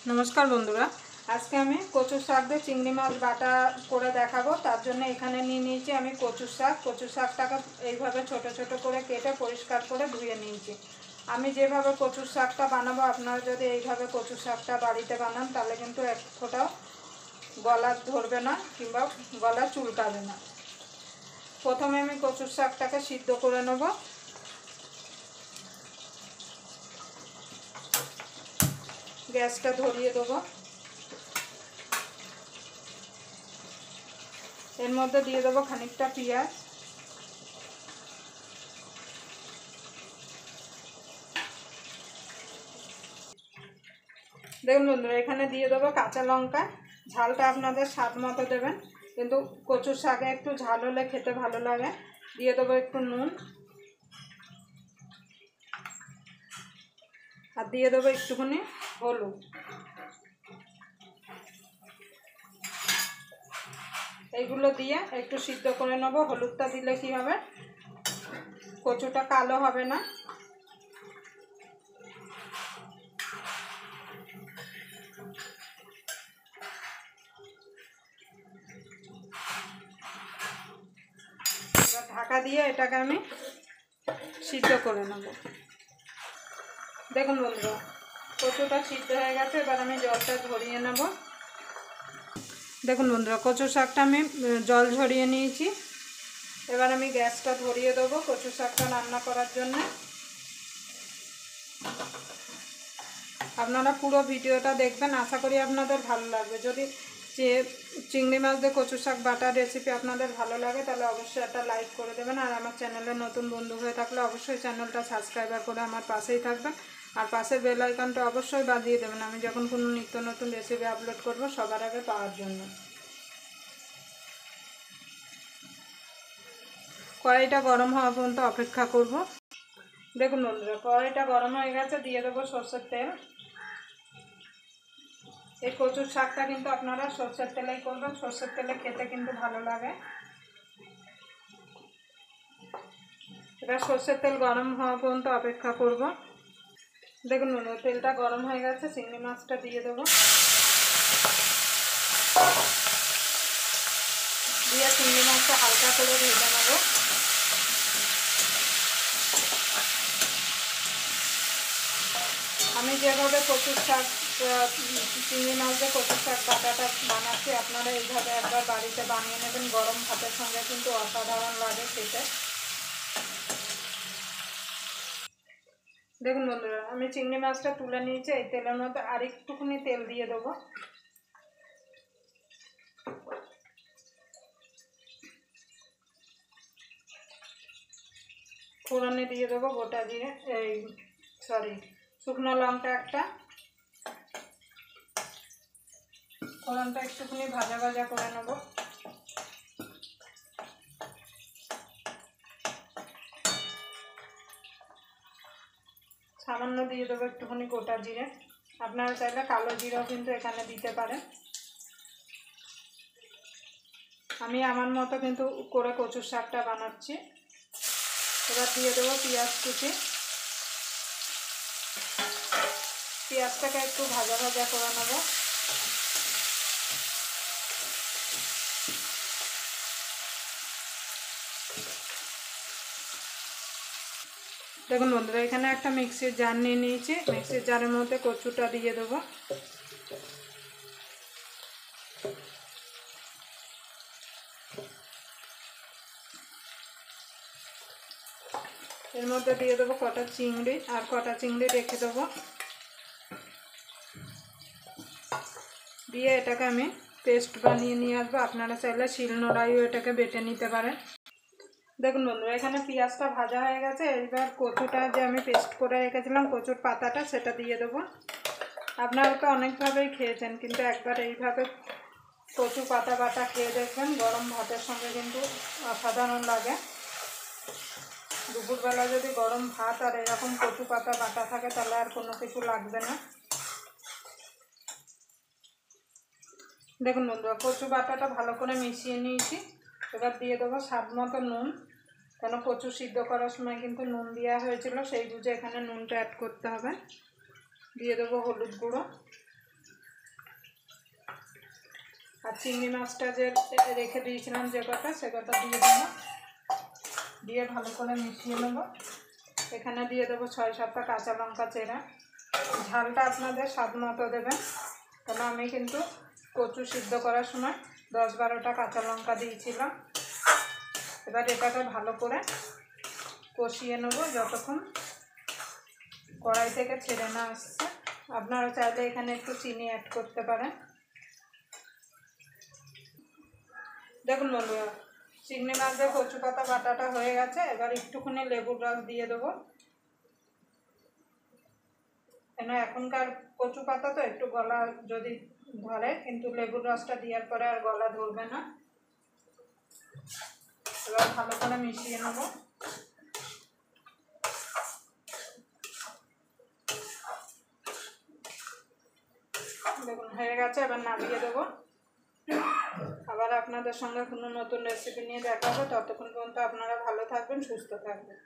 नमस्कार बंधुरा आज के आमी कचुर शाक दिए चिंगड़ी माछ बाटा करे देखाबो। तार जन्य एखाने निये नियेछि आमी कचुर शाकटाके एइभाবে छोटो छोटो करे केटे परिष्कार करे धुए नियेछि। आमी जेभाবে कचुर शाकटा बानाबो आपनारा जोदि एइभाবে कचुर शाकटा बाड़ीते बानान ताहले किन्तु एक फोঁটাও गला धरबे ना किंबा गला चुलकाबे ना। प्रथमे आमी कचुर शाकटाके सिद्ध करे नेब। गैसटा धरिए देव। एर मध्य दिए देव खानिकटा पेঁয়াজ, देखुन बंधुरा एखाने दिए देव काँचा लंका। झालटा आपनादेर स्वाद मतो देवें, किन्तु कचुर शाके एकटु झाल होले खेते भालो लागे। दिए देव एकटु नुन और दिए देव एकटुखानी हलुद। एगुलो दिए एकटु सिद्ध करे नेब। हलुदटा दिले कि होबे कचुटा कालो होबे ना। ढाका दिए एटाके आमी सिद्ध करे नेब। देखुन बंधुरा कचुटा सिद्ध हो गेছে। এবার আমি জলটা ঝরিয়ে নেব। দেখুন বন্ধুরা কচুর শাকটা আমি জল ঝরিয়ে নিয়েছি। এবার আমি গ্যাসটা ধরিয়ে দেব কচুর শাকটা রান্না করার জন্য। আপনারা পুরো ভিডিওটা দেখবেন, আশা করি আপনাদের ভালো লাগবে। যদি যে চিংড়ি মাছ দিয়ে কচুর শাক বাটার রেসিপি আপনাদের ভালো লাগে তাহলে অবশ্যই একটা লাইক করে দেবেন। আর আমার চ্যানেলে নতুন বন্ধু হয়ে থাকলে অবশ্যই চ্যানেলটা সাবস্ক্রাইব করে আমার পাশেই থাকবেন। আর পাশের বেল আইকনটা অবশ্যই বাজিয়ে দেবেন, আমি যখন কোনো নিত্য নতুন রেসিপি আপলোড করব সবার আগে পাওয়ার জন্য। কড়াইটা গরম হওয়া পর্যন্ত অপেক্ষা করব। দেখুন বন্ধুরা কড়াইটা গরম হয়ে গেছে, দিয়ে দেবো সরষের তেল। এই কচুর শাকটা কিন্তু আপনারা সরষের তেলেই করবেন, সরষের তেলে খেতে কিন্তু ভালো লাগে। এবার সরষের তেল গরম হওয়া পর্যন্ত অপেক্ষা করব। দেখুন বন্ধুরা তেলটা গরম হয়ে গেছে, চিংড়ি মাছটা দিয়ে দেবো। দিয়ে চিংড়ি মাছটা হালকা করে ভেজে নেব। আমি যেভাবে কচুর শাক চিংড়ি মাছ দিয়ে কচুর শাক বাটাটা বানাচ্ছি আপনারা এইভাবে একবার বাড়িতে বানিয়ে নেবেন। গরম ভাতের সঙ্গে কিন্তু অসাধারণ লাগে খেতে। দেখুন বন্ধুরা আমি চিংড়ি মাছটা তুলে নিয়েছি। এই তেলের মধ্যে আরেকটুখানি তেল দিয়ে দেবো। ফোড়নে দিয়ে দেবো গোটা জিরে শুকনো লঙ্কা একটা। ফোড়নটা একটুখানি ভাজা ভাজা করে নেব। সামান্য দিয়ে দেবো একটুখানি গোটা জিরে। আপনারা চাইলে কালো জিরাও কিন্তু এখানে দিতে পারেন। আমি আমার মতো কিন্তু করে কচুর শাকটা বানাচ্ছি। এবার দিয়ে দেবো পেঁয়াজ কুচি। পেঁয়াজটাকে একটু ভাজা ভাজা করে নেব। দেখুন বন্ধুরা এখানে একটা মিক্সির জার নিয়ে নিয়েছি। মিক্সির জারের মধ্যে কচুটা দিয়ে দেবো। এর মধ্যে দিয়ে দেবো কটা চিংড়ি, আর কটা চিংড়ি রেখে দেবো। দিয়ে এটাকে আমি পেস্ট বানিয়ে নিয়ে আসবো। আপনারা চাইলে শিলনোড়ায়ও এটাকে বেটে নিতে পারেন। দেখুন বন্ধুরা এখানে পেঁয়াজটা ভাজা হয়ে গেছে। এবার কচুটা যে আমি পেস্ট করে রেখেছিলাম কচুর পাতাটা সেটা দিয়ে দেবো। আপনারা তো অনেকভাবেই খেয়েছেন, কিন্তু একবার এইভাবে কচু পাতা বাটা খেয়ে দেখবেন। গরম ভাতের সঙ্গে কিন্তু অসাধারণ লাগে। দুপুরবেলা যদি গরম ভাত আর এরকম কচু পাতা বাটা থাকে তাহলে আর কোনো কিছু লাগবে না। দেখুন বন্ধুরা কচু বাটাটা ভালো করে মিশিয়ে নিয়েছি। এবার দিয়ে দেবো স্বাদ মতো নুন, কেন কচু সিদ্ধ করার সময় কিন্তু নুন দেওয়া হয়েছিল, সেই বুঝে এখানে নুনটা অ্যাড করতে হবে। দিয়ে দেবো হলুদ গুঁড়ো, আর চিংড়ি মাছটা যে রেখে দিয়েছিলাম যে কটা, সে কটা দিয়ে দেবো, দিয়ে ভালো করে মিশিয়ে নেবো। এখানে দিয়ে দেবো 6-7টা কাঁচা লঙ্কা চেরা। ঝালটা আপনাদের স্বাদ মতো দেবেন, কারণ আমি কিন্তু কচু সিদ্ধ করার সময় 10-12টা কাঁচা লঙ্কা দিয়েছিলাম। এবার এটাকে ভালো করে কষিয়ে নেবো যতক্ষণ কড়াই থেকে ছেড়ে না আসছে। আপনারা চাইলে এখানে একটু চিনি অ্যাড করতে পারেন। দেখুন বন্ধুরা, চিংড়ি মাছ দিয়ে কচু পাতা বাটাটা হয়ে গেছে। এবার একটুখানি লেবুর রস দিয়ে দেবো, কেন এখনকার কচু পাতা তো একটু গলা যদি ধরে, কিন্তু লেবুর রসটা দেওয়ার পরে আর গলা ধরবে না। এবার ভালো করে মিশিয়ে নেবো। দেখুন হয়ে গেছে, এবার নামিয়ে দেবো। আবার আপনাদের সঙ্গে কোনো নতুন রেসিপি নিয়ে দেখা হবে। ততক্ষণ পর্যন্ত আপনারা ভালো থাকবেন, সুস্থ থাকবেন।